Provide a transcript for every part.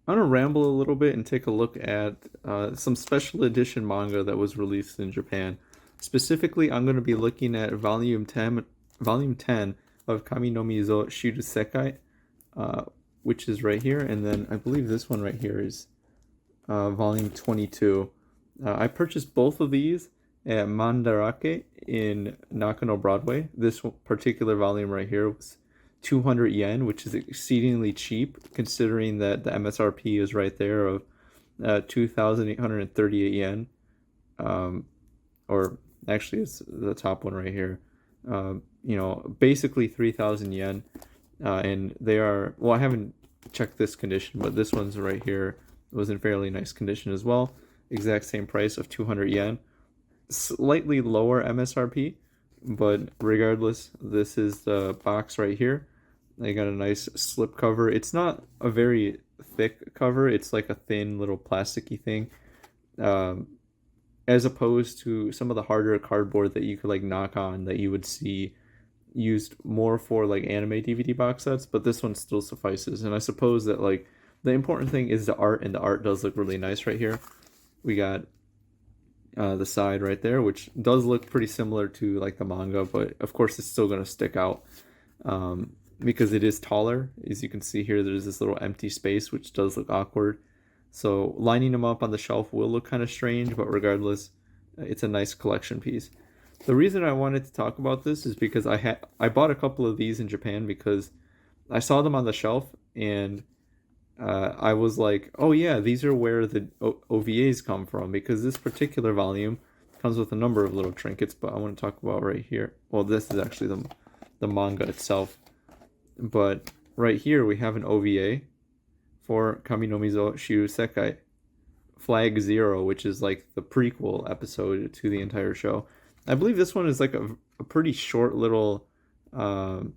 I'm gonna ramble a little bit and take a look at some special edition manga that was released in Japan. Specifically, I'm gonna be looking at volume 10 of Kami Nomi Shiru Sekai, uh, which is right here, and then I believe this one right here is volume 22. I purchased both of these at Mandarake in Nakano Broadway. This particular volume right here was 200 yen, which is exceedingly cheap considering that the MSRP is right there of 2,838 yen. Um, or actually, it's the top one right here. Basically 3,000 yen. And they are, well, I haven't checked this condition, but this one's right here was in fairly nice condition as well. Exact same price of 200 yen. Slightly lower MSRP, but regardless, this is the box right here. They got a nice slip cover. It's not a very thick cover. It's like a thin little plasticky thing, um, as opposed to some of the harder cardboard that you could like knock on that you would see used more for like anime DVD box sets. But this one still suffices, and I suppose that like the important thing is the art, and the art does look really nice right here. We got the side right there, which does look pretty similar to like the manga, but of course it's still going to stick out because it is taller. As you can see here, there's this little empty space, which does look awkward. So lining them up on the shelf will look kind of strange, but regardless, it's a nice collection piece. The reason I wanted to talk about this is because I bought a couple of these in Japan because I saw them on the shelf, and I was like, oh yeah, these are where the OVAs come from, because this particular volume comes with a number of little trinkets, but I want to talk about right here. Well, this is actually the manga itself. But right here we have an OVA for Kami Nomi Shiru Sekai, Flag Zero, which is like the prequel episode to the entire show. I believe this one is like a pretty short little um,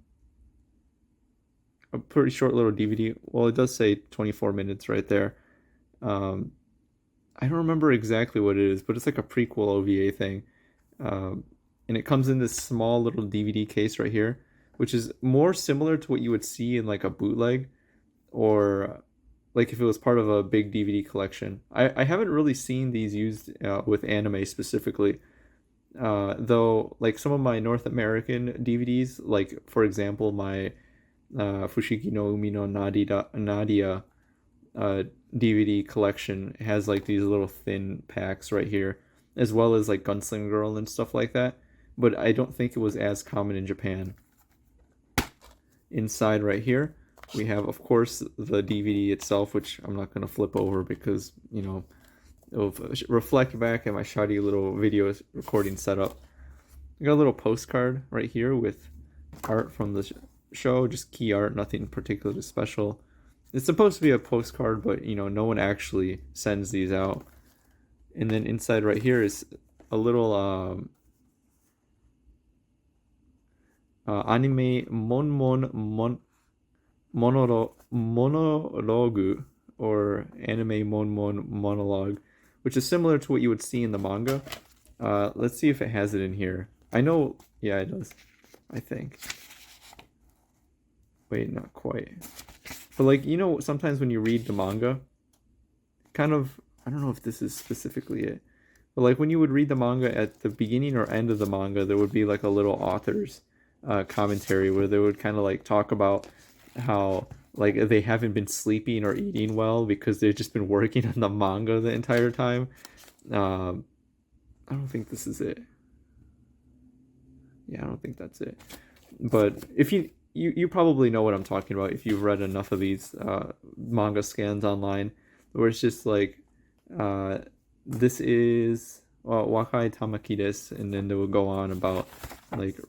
DVD. Well, it does say 24 minutes right there. Um, I don't remember exactly what it is, but it's like a prequel OVA thing. Um, and it comes in this small little DVD case right here, which is more similar to what you would see in like a bootleg, or like if it was part of a big DVD collection. I haven't really seen these used with anime specifically. Though, like some of my North American DVDs, like for example, my Fushigi no Umi no Nadia DVD collection has like these little thin packs right here, as well as like Gunsling Girl and stuff like that. But I don't think it was as common in Japan. Inside right here, we have, of course, the DVD itself, which I'm not going to flip over because, it'll reflect back at my shoddy little video recording setup. I got a little postcard right here with art from the show, just key art, nothing particularly special. It's supposed to be a postcard, but no one actually sends these out. And then inside right here is a little anime monologue, or anime monologue, which is similar to what you would see in the manga. Let's see if it has it in here. I know, yeah, it does, I think. Wait, not quite. But like, sometimes when you read the manga, kind of, I don't know if this is specifically it, but like when you would read the manga at the beginning or end of the manga, there would be like a little author's commentary where they would kind of like talk about how like they haven't been sleeping or eating well because they've just been working on the manga the entire time. Um, I don't think this is it. Yeah, I don't think that's it. But if you probably know what I'm talking about if you've read enough of these manga scans online, where it's just like, uh, this is Wakai Tamaki desu, and then they will go on about like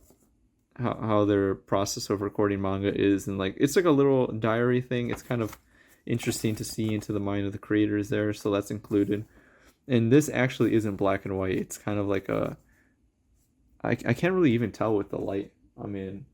how their process of recording manga is, and like it's like a little diary thing. It's kind of interesting to see into the mind of the creators there, so that's included. And this actually isn't black and white. It's kind of like I can't really even tell with the light I'm in.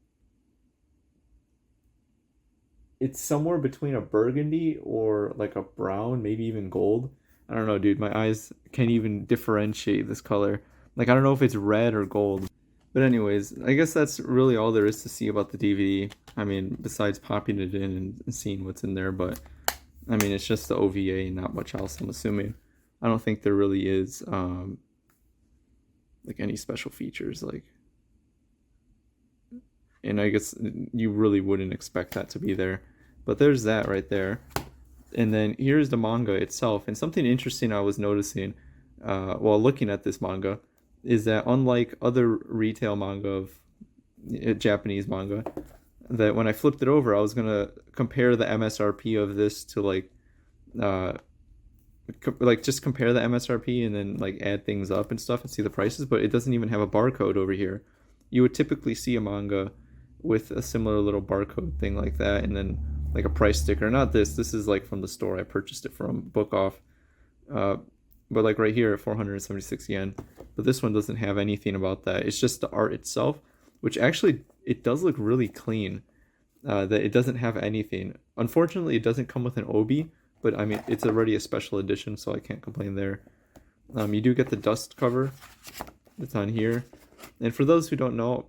It's somewhere between a burgundy or like a brown, maybe even gold. I don't know, dude. My eyes can't even differentiate this color. Like I don't know if it's red or gold. But anyways, I guess that's really all there is to see about the DVD. I mean, besides popping it in and seeing what's in there, but I mean, it's just the OVA and not much else, I'm assuming. I don't think there really is like any special features, like, and I guess you really wouldn't expect that to be there. But there's that right there. And then here's the manga itself. And something interesting I was noticing while looking at this manga is that unlike other retail manga of Japanese manga, that when I flipped it over, I was gonna compare the MSRP of this to uh, like just compare the MSRP and then like add things up and stuff and see the prices, but it doesn't even have a barcode over here. You would typically see a manga with a similar little barcode thing like that, and then like a price sticker. Not this. This is like from the store I purchased it from, Book Off. Uh, but like right here at 476 yen. But this one doesn't have anything about that. It's just the art itself, which actually it does look really clean. That it doesn't have anything. Unfortunately, it doesn't come with an obi, but I mean it's already a special edition, so I can't complain there. You do get the dust cover that's on here, and for those who don't know,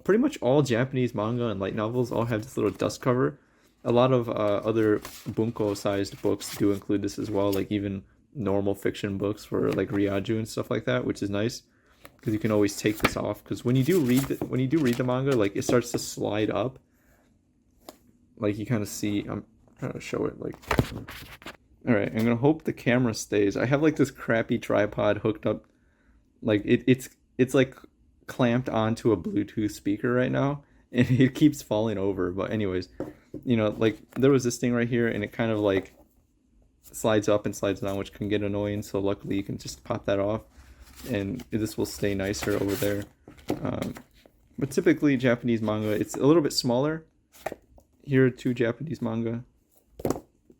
pretty much all Japanese manga and light novels all have this little dust cover. A lot of other bunko sized books do include this as well, like even normal fiction books for like Ryaju and stuff like that, which is nice because you can always take this off. Because when you do read the manga, like it starts to slide up. Like you kind of see, I'm trying to show it. Like, all right, I'm gonna hope the camera stays. I have like this crappy tripod hooked up, like it's like clamped onto a Bluetooth speaker right now, and it keeps falling over. But anyways, like there was this thing right here, and it kind of like slides up and slides down, which can get annoying. So luckily, you can just pop that off, and this will stay nicer over there. But typically, Japanese manga, it's a little bit smaller. Here are two Japanese manga.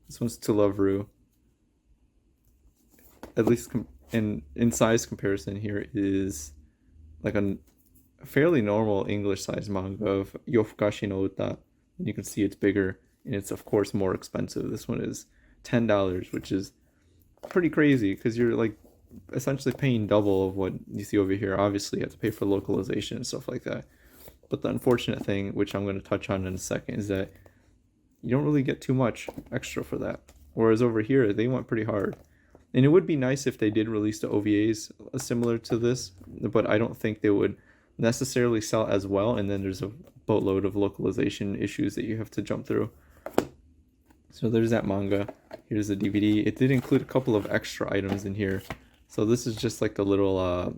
This one's To Love Ru. At least in size comparison, here is like a fairly normal English size manga of Yofukashi no Uta. And you can see it's bigger, and it's of course more expensive. This one is $10, which is pretty crazy because you're like essentially paying double of what you see over here. Obviously, you have to pay for localization and stuff like that. But the unfortunate thing, which I'm going to touch on in a second, is that you don't really get too much extra for that. Whereas over here, they went pretty hard. And it would be nice if they did release the OVAs similar to this, but I don't think they would necessarily sell as well. And then there's a boatload of localization issues that you have to jump through. So there's that manga. Here's the DVD. It did include a couple of extra items in here. So this is just like the little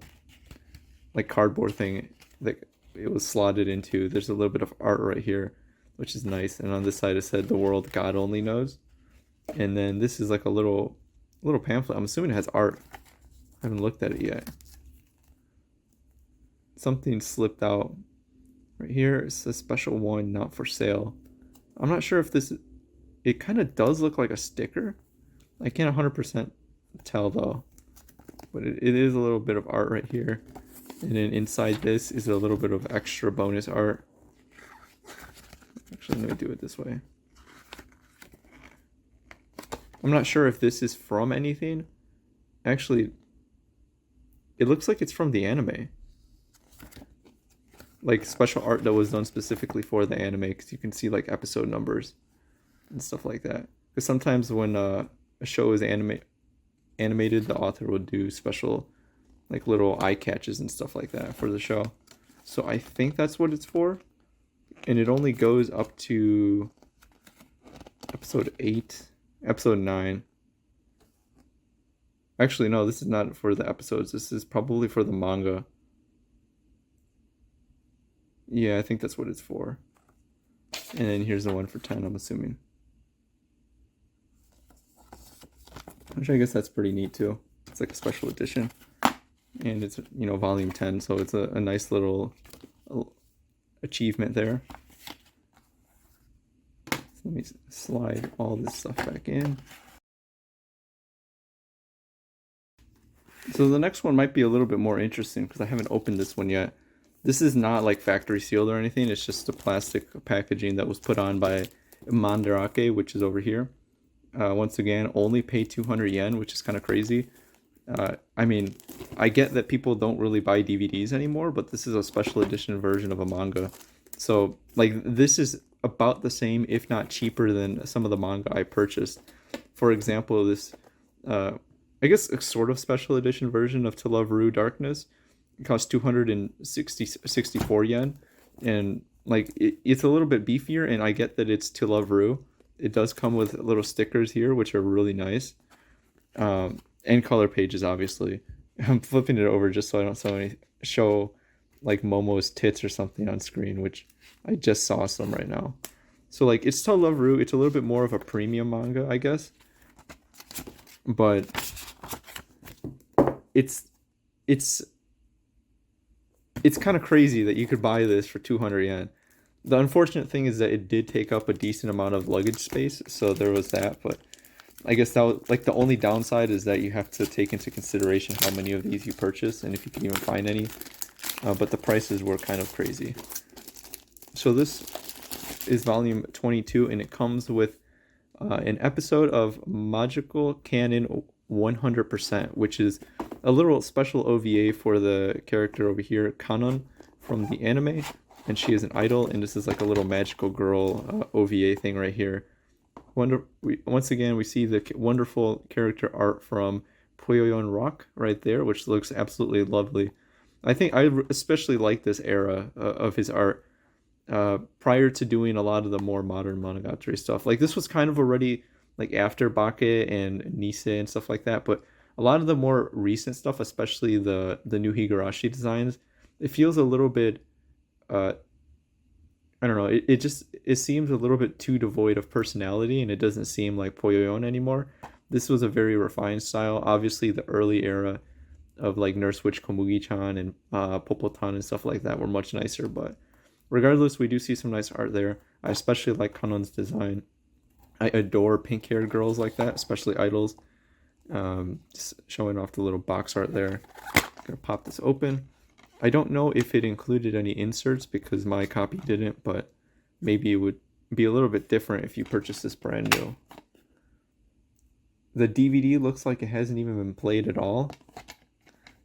like cardboard thing that it was slotted into. There's a little bit of art right here, which is nice. And on this side it said "The world God only knows." And then this is like a little pamphlet. I'm assuming it has art. I haven't looked at it yet. Something slipped out right here. It says "Special one, not for sale." I'm not sure if this. It kind of does look like a sticker. I can't 100% tell though. But it is a little bit of art right here. And then inside this is a little bit of extra bonus art. Actually, let me do it this way. I'm not sure if this is from anything. Actually, it looks like it's from the anime. Like special art that was done specifically for the anime, because you can see like episode numbers and stuff like that. Because sometimes when a show is animated, the author would do special like little eye catches and stuff like that for the show. So I think that's what it's for. And it only goes up to episode 8, episode 9. Actually, no, this is not for the episodes. This is probably for the manga. Yeah, I think that's what it's for. And then here's the one for 10, I'm assuming. Which I guess that's pretty neat too. It's like a special edition. And it's, volume 10, so it's a nice little achievement there. So let me slide all this stuff back in. So the next one might be a little bit more interesting because I haven't opened this one yet. This is not like factory sealed or anything. It's just the plastic packaging that was put on by Mandarake, which is over here. Once again, only pay 200 yen, which is kind of crazy. I mean, I get that people don't really buy DVDs anymore, but this is a special edition version of a manga. So, like, this is about the same, if not cheaper, than some of the manga I purchased. For example, this I guess a sort of special edition version of To Love Ru Darkness. It costs 264 yen, and like it's a little bit beefier. And I get that it's To Love Ru. It does come with little stickers here, which are really nice, and color pages, obviously. I'm flipping it over just so I don't show like Momo's tits or something on screen, which I just saw some right now. So like it's To Love Ru. It's a little bit more of a premium manga, I guess, but it's it's it's kind of crazy that you could buy this for 200 yen. The unfortunate thing is that it did take up a decent amount of luggage space, so there was that. But I guess that was, like, the only downside is that you have to take into consideration how many of these you purchase and if you can even find any. But the prices were kind of crazy. So this is volume 22, and it comes with an episode of Magical Canon 100%, which is a little special OVA for the character over here, Kanon, from the anime. And she is an idol, and this is like a little magical girl OVA thing right here. Once again, we see the wonderful character art from Puyoyon Rock right there, which looks absolutely lovely. I think I especially like this era of his art prior to doing a lot of the more modern Monogatari stuff. Like, this was kind of already like after Bake and Nisei and stuff like that, but a lot of the more recent stuff, especially the new Higurashi designs, it feels a little bit I don't know, it seems a little bit too devoid of personality, and it doesn't seem like Poyoyon anymore. This was a very refined style. Obviously the early era of like Nurse Witch Komugi-chan and Popotan and stuff like that were much nicer, but regardless, we do see some nice art there. I especially like Kanon's design. I adore pink-haired girls like that, especially idols. Just showing off the little box art there. Gonna pop this open. I don't know if it included any inserts because my copy didn't, but maybe it would be a little bit different if you purchased this brand new. The DVD looks like it hasn't even been played at all.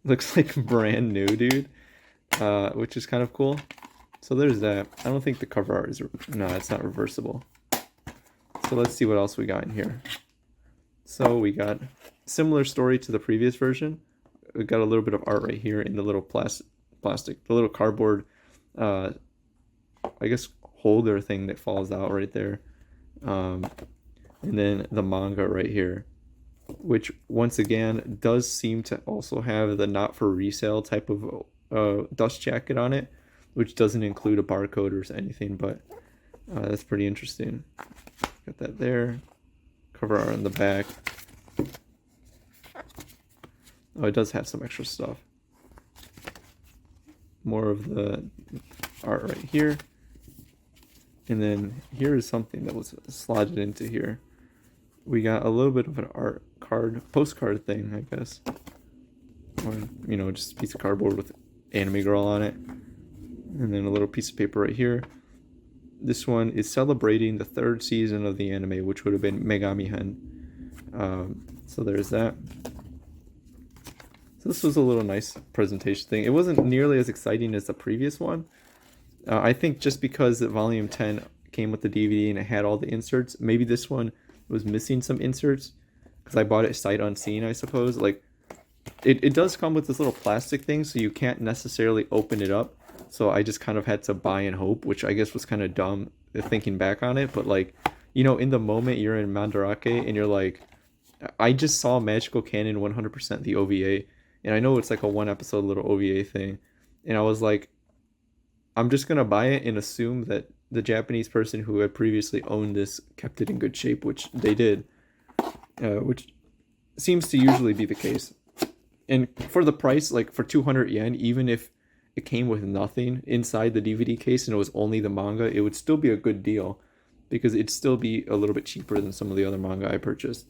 Looks like brand new, dude, which is kind of cool. So there's that. I don't think the cover art is... No, it's not reversible. So let's see what else we got in here. So we got similar story to the previous version. We got a little bit of art right here in the little plastic, the little cardboard, I guess, holder thing that falls out right there. And then the manga right here, which once again does seem to also have the not for resale type of dust jacket on it, which doesn't include a barcode or anything, but that's pretty interesting. Got that there. Cover art on the back. Oh, it does have some extra stuff. More of the art right here. And then here is something that was slotted into here. We got a little bit of an art card, postcard thing, I guess. Or, you know, just a piece of cardboard with anime girl on it. And then a little piece of paper right here. This one is celebrating the 3rd season of the anime, which would have been Megami Hen. So there's that. So this was a little nice presentation thing. It wasn't nearly as exciting as the previous one. I think just because Volume 10 came with the DVD and it had all the inserts, maybe this one was missing some inserts because I bought it sight unseen, I suppose. Like, it does come with this little plastic thing, so you can't necessarily open it up. So I just kind of had to buy and hope, which I guess was kind of dumb thinking back on it. But like, you know, in the moment you're in Mandarake and you're like, I just saw Magical Canon 100% the OVA. And I know it's like a 1-episode little OVA thing. And I was like, I'm just going to buy it and assume that the Japanese person who had previously owned this kept it in good shape, which they did. Which seems to usually be the case. And for the price, like for 200 yen, even if it came with nothing inside the DVD case and it was only the manga, it would still be a good deal because it'd still be a little bit cheaper than some of the other manga I purchased.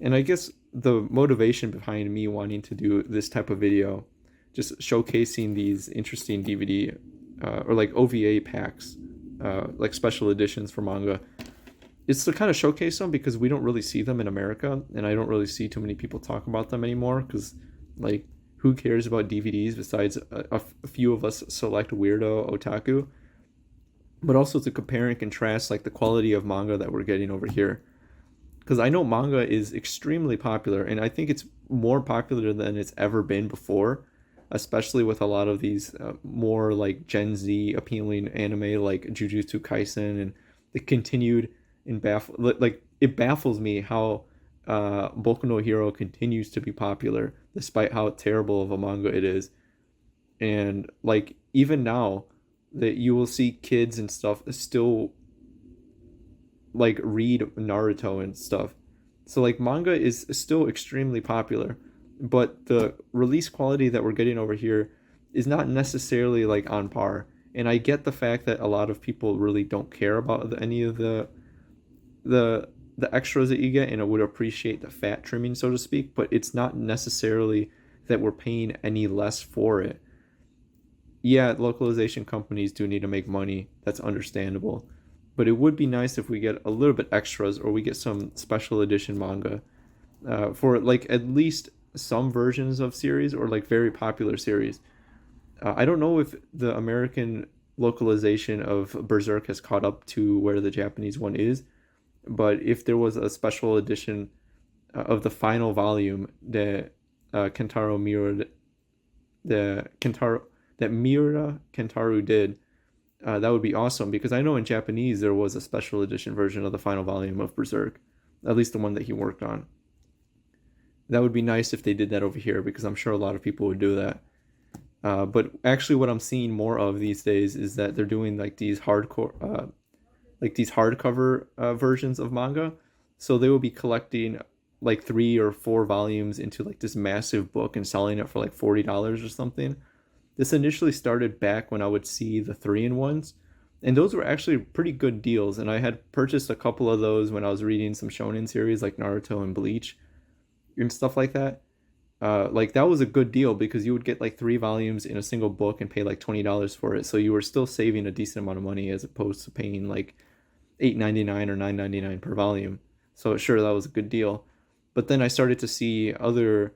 And I guess the motivation behind me wanting to do this type of video, just showcasing these interesting DVD or like OVA packs, like special editions for manga, is to kind of showcase them because we don't really see them in America, and I don't really see too many people talk about them anymore because, like, who cares about DVDs besides a few of us select weirdo otaku? but also to compare and contrast like the quality of manga that we're getting over here. Because I know manga is extremely popular, and I think it's more popular than it's ever been before, especially with a lot of these more like Gen Z appealing anime like Jujutsu Kaisen and the continued and like it baffles me how Boku no Hero continues to be popular despite how terrible of a manga it is. And like even now that you will see kids and stuff still like read Naruto and stuff. So like manga is still extremely popular, but the release quality that we're getting over here is not necessarily like on par. And I get the fact that a lot of people really don't care about any of the the extras that you get and I would appreciate the fat trimming so to speak, but it's not necessarily that we're paying any less for it. Yeah, localization companies do need to make money. That's understandable. But it would be nice if we get a little bit extras or we get some special edition manga for like at least some versions of series or like very popular series. I don't know if the American localization of Berserk has caught up to where the Japanese one is, but if there was a special edition of the final volume that Kentaro Miura, the Kentaro that Miura Kentaru did, that would be awesome because I know in Japanese there was a special edition version of the final volume of Berserk, at least the one that he worked on. That would be nice if they did that over here because I'm sure a lot of people would do that. But actually, what I'm seeing more of these days is that they're doing like these hardcover versions of manga. So they will be collecting like 3 or 4 volumes into like this massive book and selling it for like $40 or something. This initially started back when I would see the 3-in-1s, and those were actually pretty good deals. And I had purchased a couple of those when I was reading some shonen series like Naruto and Bleach and stuff like that. Like that was a good deal because you would get like 3 volumes in a single book and pay like $20 for it. So you were still saving a decent amount of money as opposed to paying like 8.99 or 9.99 per volume. So sure, that was a good deal. But then I started to see other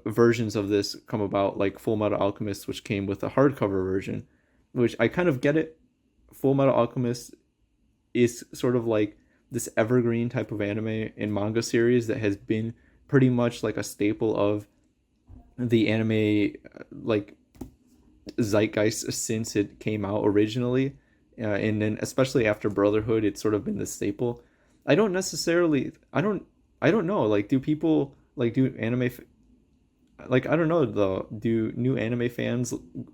versions of this come about, like Full Metal Alchemist, which came with a hardcover version, which I kind of get it. Full Metal Alchemist is sort of like this evergreen type of anime and manga series that has been pretty much like a staple of the anime like zeitgeist since it came out originally, and then especially after Brotherhood, it's sort of been the staple. I don't necessarily, I don't know. Like, do people like do like I don't know though. Do new anime fans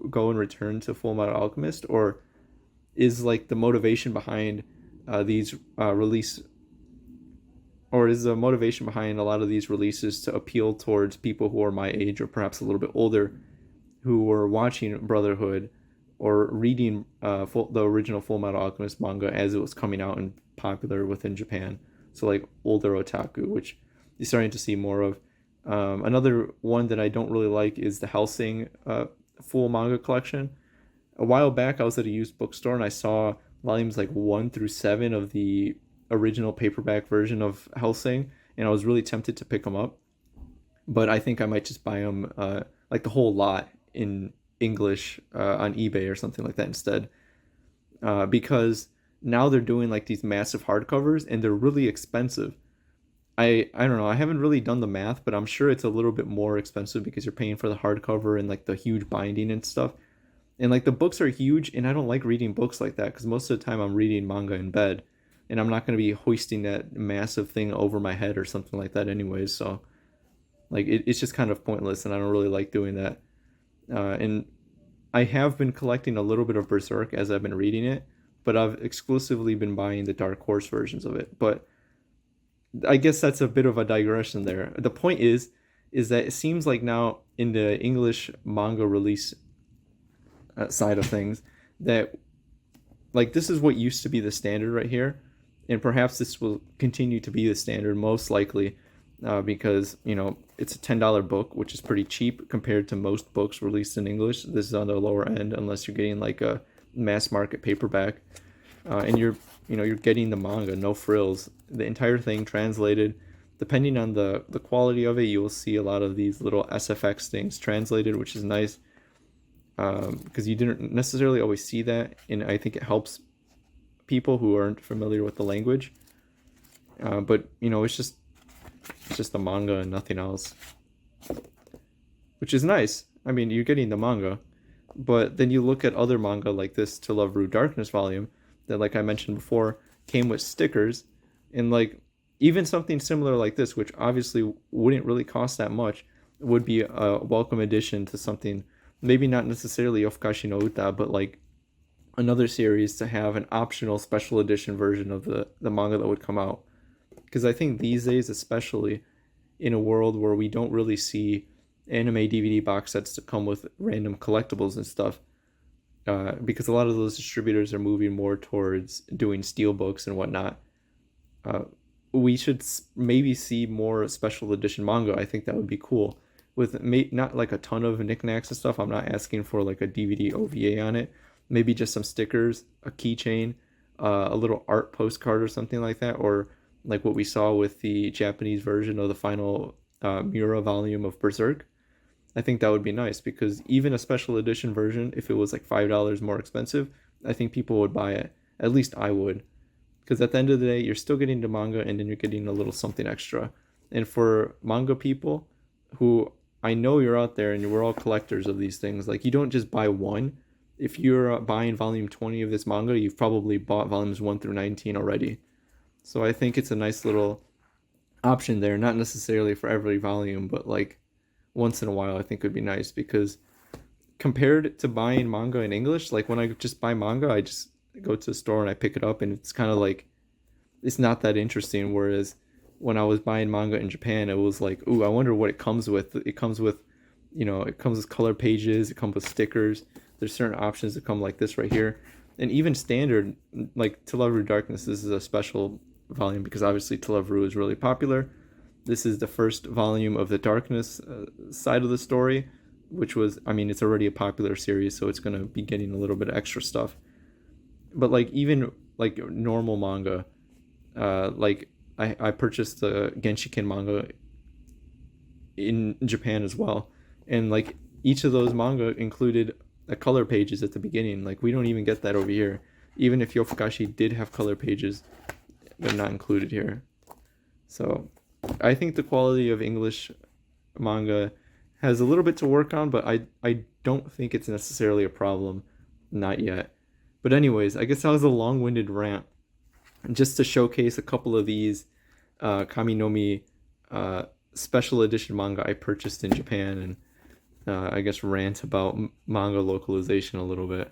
go and return to Full Metal Alchemist, or is like the motivation behind these release, or is the motivation behind a lot of these releases to appeal towards people who are my age or perhaps a little bit older, who were watching Brotherhood or reading the original Full Metal Alchemist manga as it was coming out and popular within Japan. So like older otaku, which you're starting to see more of. Another one that I don't really like is the Hellsing full manga collection. A while back, I was at a used bookstore and I saw volumes like 1 through 7 of the original paperback version of Hellsing, and I was really tempted to pick them up. But I think I might just buy them like the whole lot in English on eBay or something like that instead, because now they're doing like these massive hardcovers and they're really expensive. I don't know. I haven't really done the math, but I'm sure it's a little bit more expensive because you're paying for the hardcover and like the huge binding and stuff. And like the books are huge, and I don't like reading books like that because most of the time I'm reading manga in bed, and I'm not going to be hoisting that massive thing over my head or something like that anyways. So like it's just kind of pointless, and I don't really like doing that. And I have been collecting a little bit of Berserk as I've been reading it, but I've exclusively been buying the Dark Horse versions of it. But I guess that's a bit of a digression there. The point is that it seems like now in the English manga release side of things that like this is what used to be the standard right here, and perhaps this will continue to be the standard most likely, because it's a $10 book, which is pretty cheap compared to most books released in English. This is on the lower end unless you're getting like a mass market paperback, and you're getting the manga, no frills, the entire thing translated. Depending on the quality of it, you will see a lot of these little SFX things translated, which is nice. because you didn't necessarily always see that, and I think it helps people who aren't familiar with the language. But you know, it's just the manga and nothing else, which is nice. I mean, you're getting the manga, but then you look at other manga like this To Love Ru Darkness volume that, like I mentioned before, came with stickers, and like even something similar like this, which obviously wouldn't really cost that much, would be a welcome addition to something. Maybe not necessarily Yofukashi no Uta, but like another series to have an optional special edition version of the manga that would come out. Because I think these days, especially in a world where we don't really see anime DVD box sets to come with random collectibles and stuff, because a lot of those distributors are moving more towards doing steel books and whatnot. Uh, we should maybe see more special edition manga. I think that would be cool. With not like a ton of knickknacks and stuff. I'm not asking for like a DVD OVA on it. Maybe just some stickers, a keychain, a little art postcard or something like that, or like what we saw with the Japanese version of the final Mura volume of Berserk. I think that would be nice because even a special edition version, if it was like $5 more expensive, I think people would buy it. At least I would. Because at the end of the day, you're still getting the manga and then you're getting a little something extra. And for manga people who I know you're out there and we're all collectors of these things, like you don't just buy one. If you're buying volume 20 of this manga, you've probably bought volumes 1 through 19 already. So I think it's a nice little option there, not necessarily for every volume, but like once in a while I think would be nice because compared to buying manga in English, like when I just buy manga, I just go to the store and I pick it up and it's kind of like it's not that interesting. Whereas when I was buying manga in Japan, it was like, ooh, I wonder what it comes with. It comes with, you know, it comes with color pages, it comes with stickers. There's certain options that come like this right here. And even standard, like To Love Ru Darkness, this is a special volume because obviously To Love Ru is really popular. This is the first volume of the darkness side of the story, which was, I mean, it's already a popular series, so it's going to be getting a little bit of extra stuff. But like even like normal manga, like I purchased the Genshiken manga in Japan as well, and like each of those manga included a color pages at the beginning. Like we don't even get that over here. Even if Yofukashi did have color pages, they're not included here. So I think the quality of English manga has a little bit to work on, but I don't think it's necessarily a problem. Not yet. But anyways, I guess that was a long-winded rant just to showcase a couple of these Kami Nomi special edition manga I purchased in Japan and I guess rant about manga localization a little bit.